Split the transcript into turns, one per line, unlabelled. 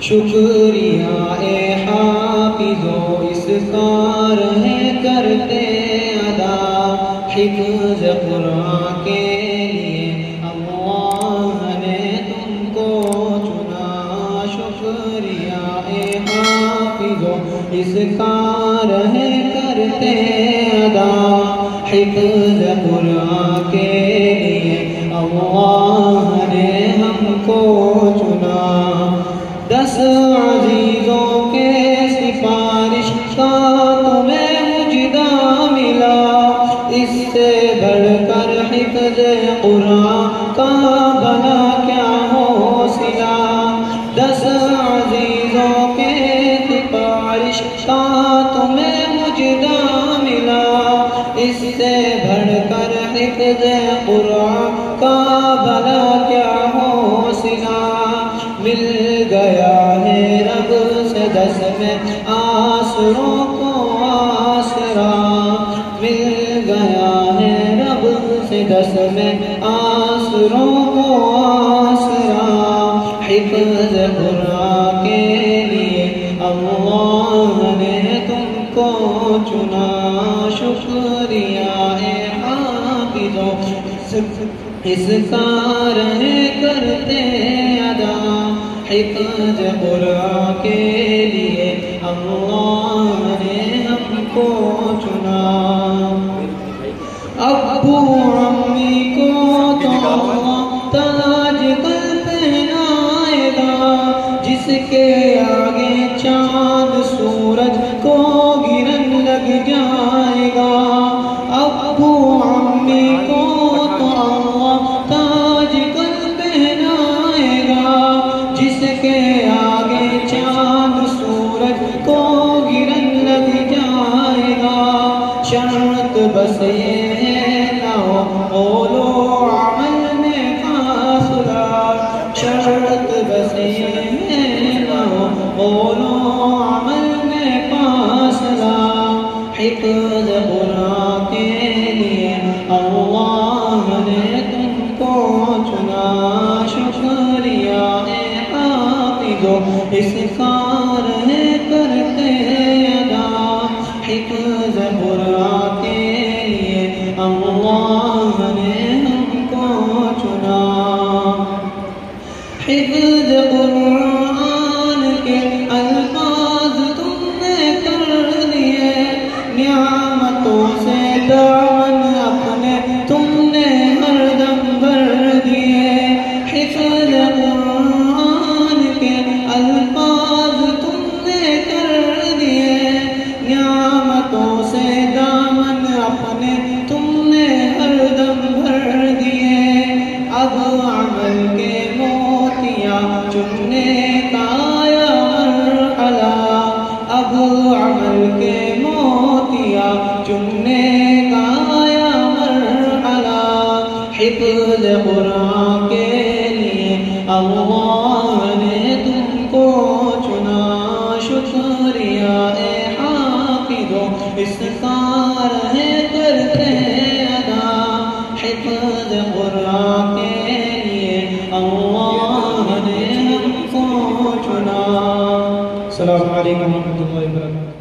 شکریہ اے حافظو اس کا رہے کرتے ادا حفظ قرآن کے لیے اللہ نے تم کو چنا شکریہ اے حافظو اس کا رہے کرتے ادا حفظ قرآن کے لیے اللہ نے ہم کو چنا 10 عزیزوں کے سفارش کا تمہیں مجدہ ملا اس سے بڑھ کر حفظ قرآن کا بھلا کیا ہو سلا 10 عزیزوں کے سفارش کا تمہیں مجدہ ملا اس سے بڑھ کر حفظ قرآن کا بھلا کیا ہو سلا مل گیا ہے رب سے 10 میں آسروں کو آسرا مل گیا ہے رب سے 10 میں آسروں کو آسرا حفظ قرآن کے لیے اللہ نے تم کو چنا شکریہ اے حافظو اس کا رہے کرتے ادا حفظ قرآن کے لیے اللہ نے ہم کو چنا ابو امی کو تو تاج کل پہنائے گا جس کے آگے چاند سورج کو گرن لگ جائے گا ابو امی کو تو اللہ تاج کل پہنائے گا جس کے آگے چاند سورج کو گرن لگ جائے گا شرط بس یہ ہے نہ ہو قول و عمل میں فاصلہ شرط بس یہ ہے نہ ہو قول و عمل میں فاصلہ حفظ قرآن کے لیے اللہ نے تم کو چنا شکریہ اے حافظو اس کا رہے کرتے ادا حفظ قرآن کے لیے اللہ نے ہم کو چنا حفظ قرآن کے الفاظ تم نے کر دیے نعمتوں سے دامن اپنے تم نے ہر دم بھر دیے حفظ قرآن کے الفاظ تم نے کر دیے نعمتوں سے دامن اپنے تم نے ہر دم بھر دیے اب عمل کے موتیاں چننے کا آیا مرحلہ اب عمل کے موتیاں چننے کا آیا مرحلہ حفظ قرآن کے لیے اللہ نے تم کو چنا شکریہ اے حافظو اس کا رہے کرتے ادا حفظ قرآن کے لیے اللہ نے ہم کو چنا السلام علیکم ورحمۃ اللہ وبرکاتہ